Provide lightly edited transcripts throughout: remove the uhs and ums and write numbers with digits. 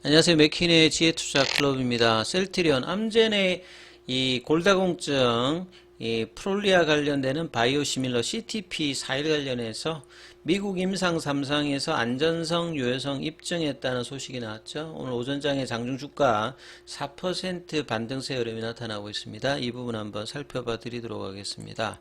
안녕하세요. 맥킨의 지혜투자클럽입니다. 셀트리온 암젠의 이 골다공증, 이 프롤리아 관련되는 바이오시밀러 CTP41 관련해서 미국 임상 3상에서 안전성, 유효성 입증했다는 소식이 나왔죠. 오늘 오전장에 장중 주가 4% 반등세 흐름이 나타나고 있습니다. 이 부분 한번 살펴봐 드리도록 하겠습니다.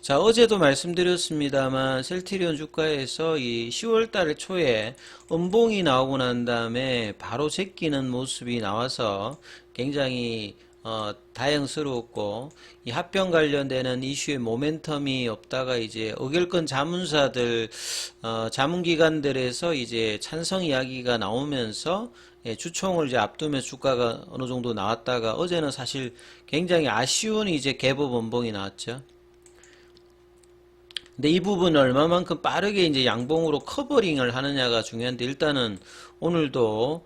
자, 어제도 말씀드렸습니다만 셀트리온 주가에서 이 10월 달 초에 음봉이 나오고 난 다음에 바로 제끼는 모습이 나와서 굉장히 다행스러웠고, 이 합병 관련되는 이슈의 모멘텀이 없다가 이제 의결권 자문사들, 자문기관들에서 이제 찬성 이야기가 나오면서 주총을 이제 앞두면서 주가가 어느 정도 나왔다가 어제는 사실 굉장히 아쉬운 이제 개법 원봉이 나왔죠. 근데 이 부분을 얼마만큼 빠르게 이제 양봉으로 커버링을 하느냐가 중요한데, 일단은 오늘도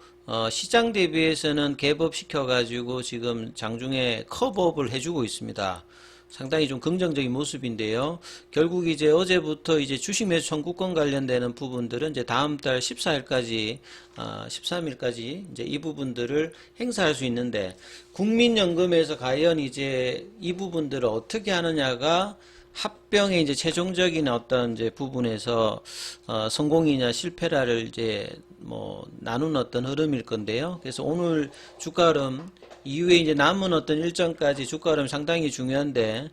시장 대비해서는 갭업 시켜가지고 지금 장중에 커버업을 해주고 있습니다. 상당히 좀 긍정적인 모습인데요. 결국 이제 어제부터 이제 주식 매수 청구권 관련되는 부분들은 이제 다음 달 14일까지, 13일까지 이제 이 부분들을 행사할 수 있는데, 국민연금에서 과연 이제 이 부분들을 어떻게 하느냐가 합병의 이제 최종적인 어떤 이제 부분에서 성공이냐 실패라를 이제 뭐 나눈 어떤 흐름일 건데요. 그래서 오늘 주가 흐름 이후에 이제 남은 어떤 일정까지 주가 흐름 상당히 중요한데,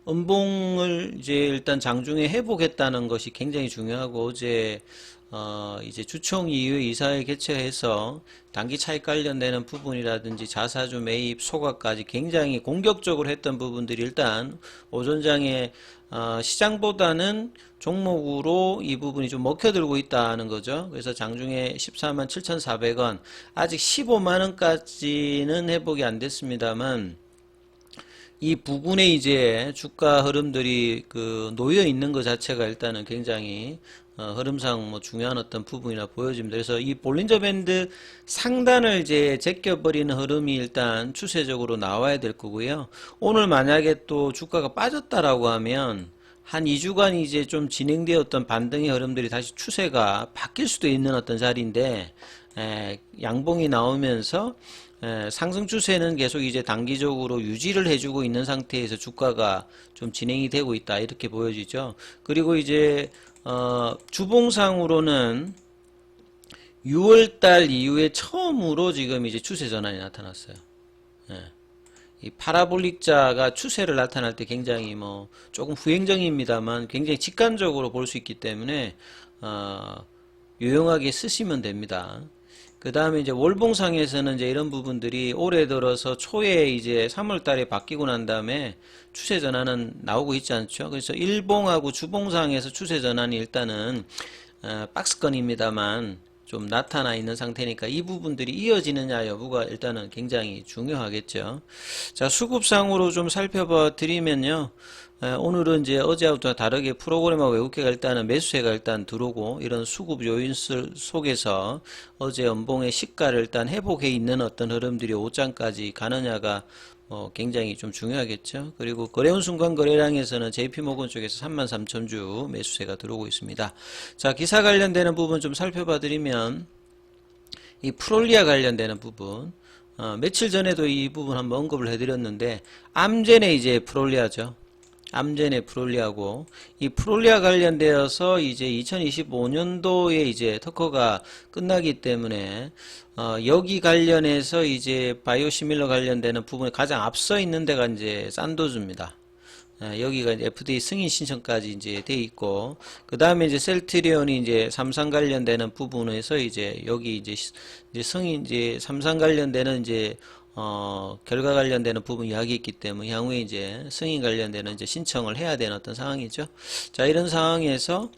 음봉을 이제 일단 장중에 회복했다는 것이 굉장히 중요하고, 어제 이제 주총 이후에 이사회 개최해서 단기 차익 관련되는 부분이라든지 자사주 매입 소각까지 굉장히 공격적으로 했던 부분들이 일단 오전장에 시장보다는 종목으로 이 부분이 좀 먹혀들고 있다는 거죠. 그래서 장중에 14만 7,400원, 아직 15만 원까지는 회복이 안 됐습니다만, 이 부근에 이제 주가 흐름들이 놓여 있는 것 자체가 일단은 굉장히 흐름상 뭐 중요한 어떤 부분이라 보여집니다. 그래서 이 볼린저 밴드 상단을 이제 제껴버리는 흐름이 일단 추세적으로 나와야 될 거고요. 오늘 만약에 또 주가가 빠졌다라고 하면 한 2주간 이제 좀 진행되었던 반등의 흐름들이 다시 추세가 바뀔 수도 있는 어떤 자리인데, 양봉이 나오면서 상승 추세는 계속 이제 단기적으로 유지를 해주고 있는 상태에서 주가가 좀 진행이 되고 있다, 이렇게 보여지죠. 그리고 이제 주봉상으로는 6월달 이후에 처음으로 지금 이제 추세 전환이 나타났어요. 이 파라볼릭자가 추세를 나타날 때 굉장히 뭐 조금 후행적입니다만 굉장히 직관적으로 볼 수 있기 때문에 유용하게 쓰시면 됩니다. 그 다음에 이제 월봉상에서는 이제 이런 부분들이 올해 들어서 초에 이제 3월 달에 바뀌고 난 다음에 추세 전환은 나오고 있지 않죠. 그래서 일봉하고 주봉상에서 추세 전환이 일단은 박스권입니다만 좀 나타나 있는 상태니까 이 부분들이 이어지느냐 여부가 일단은 굉장히 중요하겠죠. 자, 수급상으로 좀 살펴봐 드리면요. 오늘은 이제 어제하고 다르게 프로그램하고 외국계가 일단은 매수세가 일단 들어오고, 이런 수급 요인들 속에서 어제 연봉의 시가를 일단 회복해 있는 어떤 흐름들이 5장까지 가느냐가 굉장히 좀 중요하겠죠. 그리고 거래운 순간 거래량에서는 JP모건 쪽에서 33,000주 매수세가 들어오고 있습니다. 자, 기사 관련되는 부분 좀 살펴봐 드리면, 이 프롤리아 관련되는 부분, 며칠 전에도 이 부분 한번 언급을 해드렸는데, 암젠의 이제 프롤리아죠. 암젠의 프롤리아고, 이 프롤리아 관련되어서 이제 2025년도에 이제 특허가 끝나기 때문에 여기 관련해서 이제 바이오시밀러 관련되는 부분에 가장 앞서 있는 데가 이제 산도즈입니다. 여기가 이제 FDA 승인 신청까지 이제 돼 있고, 그 다음에 이제 셀트리온이 이제 삼상 관련되는 부분에서 이제 여기 이제 승인 이제 삼상 관련되는 이제 결과 관련되는 부분 이야기 있기 때문에 향후에 이제 승인 관련되는 이제 신청을 해야 되는 어떤 상황이죠. 자, 이런 상황에서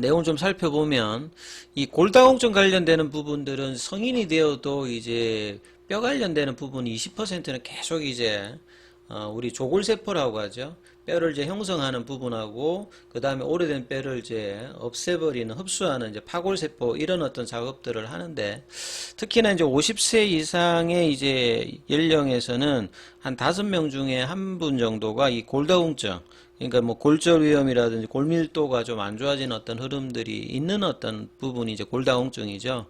내용을 좀 살펴보면, 이 골다공증 관련되는 부분들은 성인이 되어도 이제 뼈 관련되는 부분이 20%는 계속 이제 우리 조골세포라고 하죠. 뼈를 이제 형성하는 부분하고, 그 다음에 오래된 뼈를 이제 없애버리는, 흡수하는 이제 파골세포, 이런 어떤 작업들을 하는데, 특히나 이제 50세 이상의 이제 연령에서는 한 5명 중에 한 분 정도가 이 골다공증, 그러니까 뭐 골절 위험이라든지 골밀도가 좀 안 좋아진 어떤 흐름들이 있는 어떤 부분이 이제 골다공증이죠.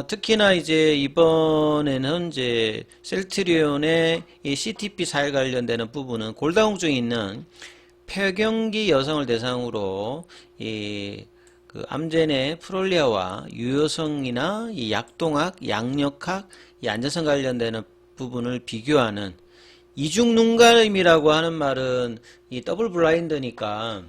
특히나 이제 이번에는 이제 셀트리온의 이 CTP4에 관련되는 부분은 골다공증이 있는 폐경기 여성을 대상으로 이 그 암제네 프롤리아와 유효성이나 이 약동학, 양력학, 이 안전성 관련되는 부분을 비교하는 이중 눈감이라고 하는 말은 이 더블 블라인드니까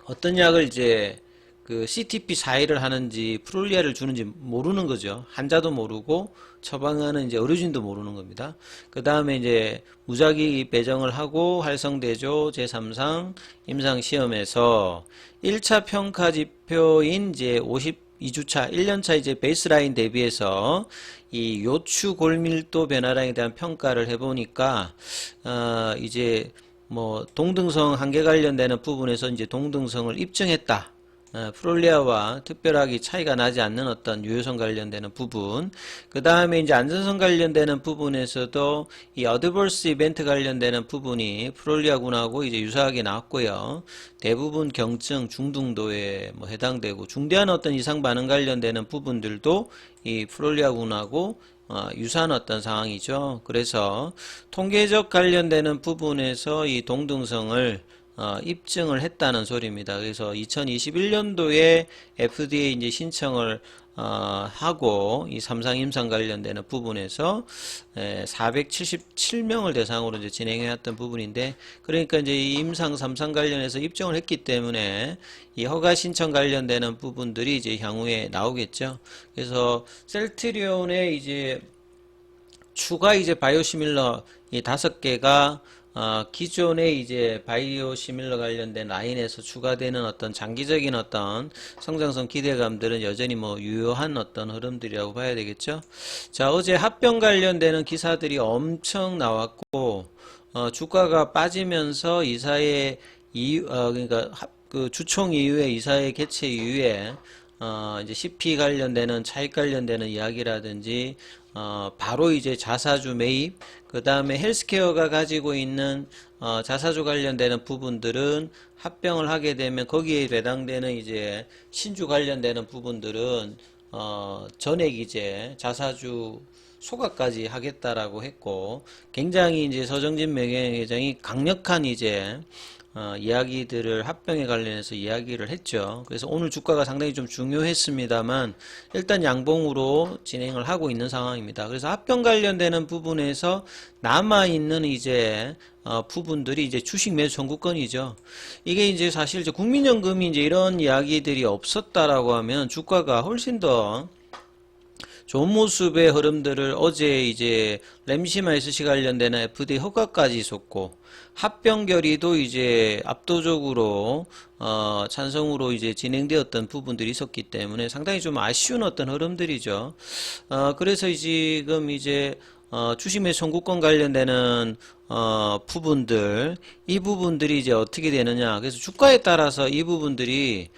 어떤 약을 이제 그 CTP 사이를 하는지 프롤리아를 주는지 모르는 거죠. 환자도 모르고 처방하는 이제 의료진도 모르는 겁니다. 그 다음에 이제 무작위 배정을 하고 활성대조 제3상 임상시험에서 1차 평가 지표인 이제 52주차 1년차 이제 베이스라인 대비해서 이 요추 골밀도 변화량에 대한 평가를 해보니까 이제 뭐 동등성 한계 관련되는 부분에서 이제 동등성을 입증했다. 프롤리아와 특별하게 차이가 나지 않는 어떤 유효성 관련되는 부분, 그 다음에 이제 안전성 관련되는 부분에서도 이 어드버스 이벤트 관련되는 부분이 프롤리아군하고 이제 유사하게 나왔고요. 대부분 경증 중등도에 뭐 해당되고 중대한 어떤 이상 반응 관련되는 부분들도 이 프롤리아군하고 유사한 어떤 상황이죠. 그래서 통계적 관련되는 부분에서 이 동등성을 입증을 했다는 소리입니다. 그래서 2021년도에 FDA 이제 신청을 하고 이 삼상 임상 관련되는 부분에서 477명을 대상으로 이제 진행해왔던 부분인데, 그러니까 이제 이 임상 삼상 관련해서 입증을 했기 때문에 이 허가 신청 관련되는 부분들이 이제 향후에 나오겠죠. 그래서 셀트리온의 이제 추가 이제 바이오시밀러 이 5개가 기존의 이제 바이오시밀러 관련된 라인에서 추가되는 어떤 장기적인 어떤 성장성 기대감들은 여전히 뭐 유효한 어떤 흐름들이라고 봐야 되겠죠. 자, 어제 합병 관련되는 기사들이 엄청 나왔고, 주가가 빠지면서 이사회 그러니까 그 주총 이후에 이사회 개최 이후에 이제 CP 관련되는 차익 관련되는 이야기라든지 바로 이제 자사주 매입, 그 다음에 헬스케어가 가지고 있는 자사주 관련되는 부분들은 합병을 하게 되면 거기에 배당되는 이제 신주 관련되는 부분들은 전액 이제 자사주 소각까지 하겠다라고 했고, 굉장히 이제 서정진 명예회장이 강력한 이제 이야기들을 합병에 관련해서 이야기를 했죠. 그래서 오늘 주가가 상당히 좀 중요했습니다만 일단 양봉으로 진행을 하고 있는 상황입니다. 그래서 합병 관련되는 부분에서 남아있는 이제 부분들이 이제 주식 매수 청구권이죠. 이게 이제 사실 이제 국민연금이 이제 이런 이야기들이 없었다라고 하면 주가가 훨씬 더 좋은 모습의 흐름들을 어제 이제 램시마이스시 관련되는 FDA 허가까지 있었고, 합병 결의도 이제 압도적으로 찬성으로 이제 진행되었던 부분들이 있었기 때문에 상당히 좀 아쉬운 어떤 흐름들이죠. 그래서 지금 이제 주식 매수 청구권 관련되는 부분들, 이 부분들이 이제 어떻게 되느냐. 그래서 주가에 따라서 이 부분들이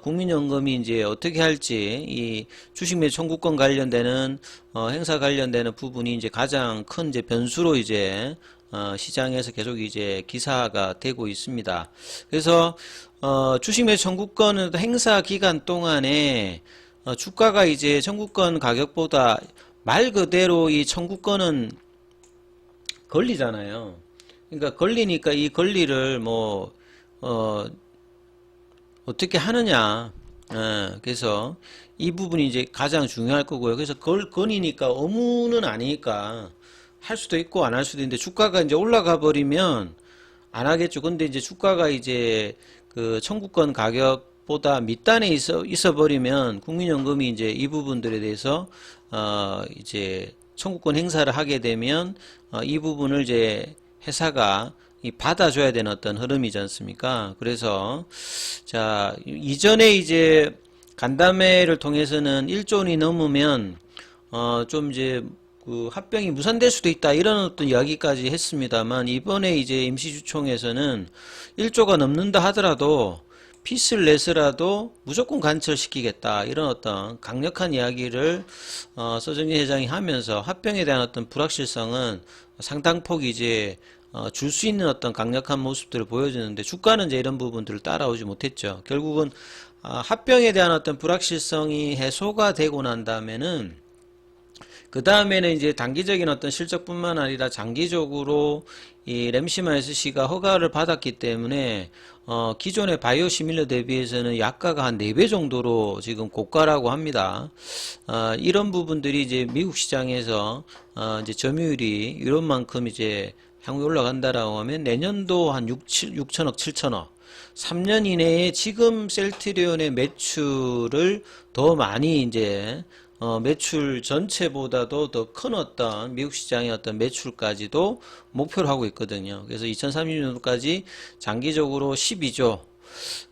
국민연금이 이제 어떻게 할지, 이 주식 매수 청구권 관련되는 행사 관련되는 부분이 이제 가장 큰 이제 변수로 이제 시장에서 계속 이제 기사가 되고 있습니다. 그래서 주식 매수 청구권은 행사 기간 동안에 주가가 이제 청구권 가격보다 말 그대로 이 청구권은 걸리잖아요. 그러니까 걸리니까 이 권리를 뭐 어떻게 하느냐. 그래서 이 부분이 이제 가장 중요할 거고요. 그래서 건이니까 의무는 아니니까 할 수도 있고 안 할 수도 있는데, 주가가 이제 올라가 버리면 안 하겠죠. 근데 이제 주가가 이제 그 청구권 가격보다 밑단에 있어 버리면 국민연금이 이제 이 부분들에 대해서 이제 청구권 행사를 하게 되면 이 부분을 이제 회사가 받아줘야 되는 어떤 흐름이지 않습니까? 그래서 자, 이전에 이제 간담회를 통해서는 1조 원이 넘으면 좀 이제 그 합병이 무산될 수도 있다 이런 어떤 이야기까지 했습니다만, 이번에 이제 임시주총에서는 1조가 넘는다 하더라도 피스를 내서라도 무조건 관철시키겠다 이런 어떤 강력한 이야기를 서정진 회장이 하면서 합병에 대한 어떤 불확실성은 상당폭 이제 줄 수 있는 어떤 강력한 모습들을 보여주는데 주가는 이제 이런 부분들을 따라오지 못했죠. 결국은 합병에 대한 어떤 불확실성이 해소가 되고 난 다음에는 그 다음에는 이제 단기적인 어떤 실적뿐만 아니라 장기적으로 이 램시마 SC가 허가를 받았기 때문에 기존의 바이오 시밀러 대비해서는 약가가 한 4배 정도로 지금 고가라고 합니다. 이런 부분들이 이제 미국 시장에서 이제 점유율이 이런 만큼 이제 향후에 올라간다라고 하면 내년도 한 6천억, 7천억 3년 이내에 지금 셀트리온의 매출을 더 많이 이제 매출 전체보다도 더 큰 어떤 미국 시장의 어떤 매출까지도 목표로 하고 있거든요. 그래서 2030년도까지 장기적으로 12조.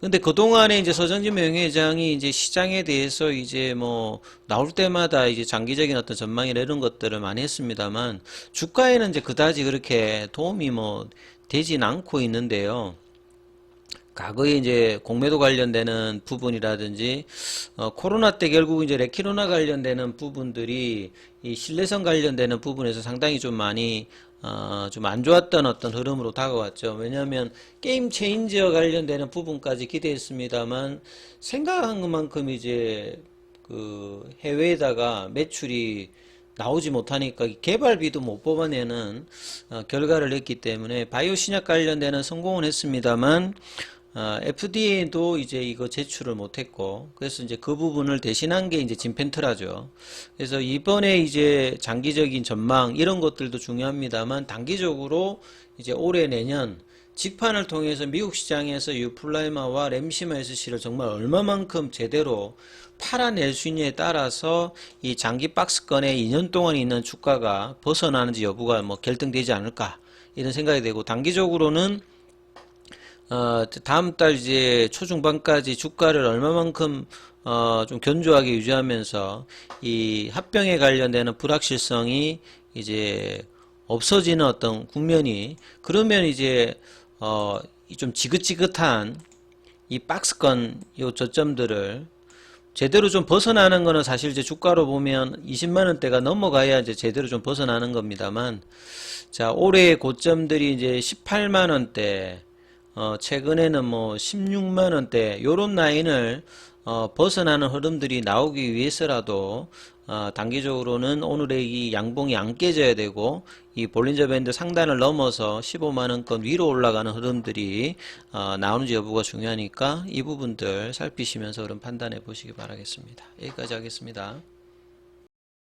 근데 그동안에 이제 서정진 명예회장이 이제 시장에 대해서 이제 뭐 나올 때마다 이제 장기적인 어떤 전망이나 이런 것들을 많이 했습니다만 주가에는 이제 그다지 그렇게 도움이 뭐 되진 않고 있는데요. 과거에 이제 공매도 관련되는 부분이라든지 코로나 때 결국 이제 레키로나 관련되는 부분들이 이 신뢰성 관련되는 부분에서 상당히 좀 많이 좀 안 좋았던 어떤 흐름으로 다가왔죠. 왜냐하면 게임 체인저 관련되는 부분까지 기대했습니다만 생각한 것만큼 이제 그 해외에다가 매출이 나오지 못하니까 개발비도 못 뽑아내는 결과를 냈기 때문에 바이오 신약 관련되는 성공은 했습니다만 FDA도 이제 이거 제출을 못했고, 그래서 이제 그 부분을 대신한 게 이제 진펜트라죠. 그래서 이번에 이제 장기적인 전망, 이런 것들도 중요합니다만, 단기적으로 이제 올해 내년, 직판을 통해서 미국 시장에서 유플라이마와 램시마 SC를 정말 얼마만큼 제대로 팔아낼 수 있느냐에 따라서 이 장기 박스권에 2년 동안 있는 주가가 벗어나는지 여부가 뭐 결정되지 않을까, 이런 생각이 되고, 단기적으로는 다음 달 이제 초중반까지 주가를 얼마만큼 좀 견조하게 유지하면서 이 합병에 관련되는 불확실성이 이제 없어지는 어떤 국면이, 그러면 이제 좀 지긋지긋한 이 박스권 요 저점들을 제대로 좀 벗어나는 거는 사실 이제 주가로 보면 20만 원대가 넘어가야 이제 제대로 좀 벗어나는 겁니다만, 자, 올해의 고점들이 이제 18만 원대, 최근에는 뭐 16만 원대 요런 라인을 벗어나는 흐름들이 나오기 위해서라도 단기적으로는 오늘의 이 양봉이 안 깨져야 되고 이 볼린저 밴드 상단을 넘어서 15만 원권 위로 올라가는 흐름들이 나오는지 여부가 중요하니까 이 부분들 살피시면서 그런 판단해 보시기 바라겠습니다. 여기까지 하겠습니다.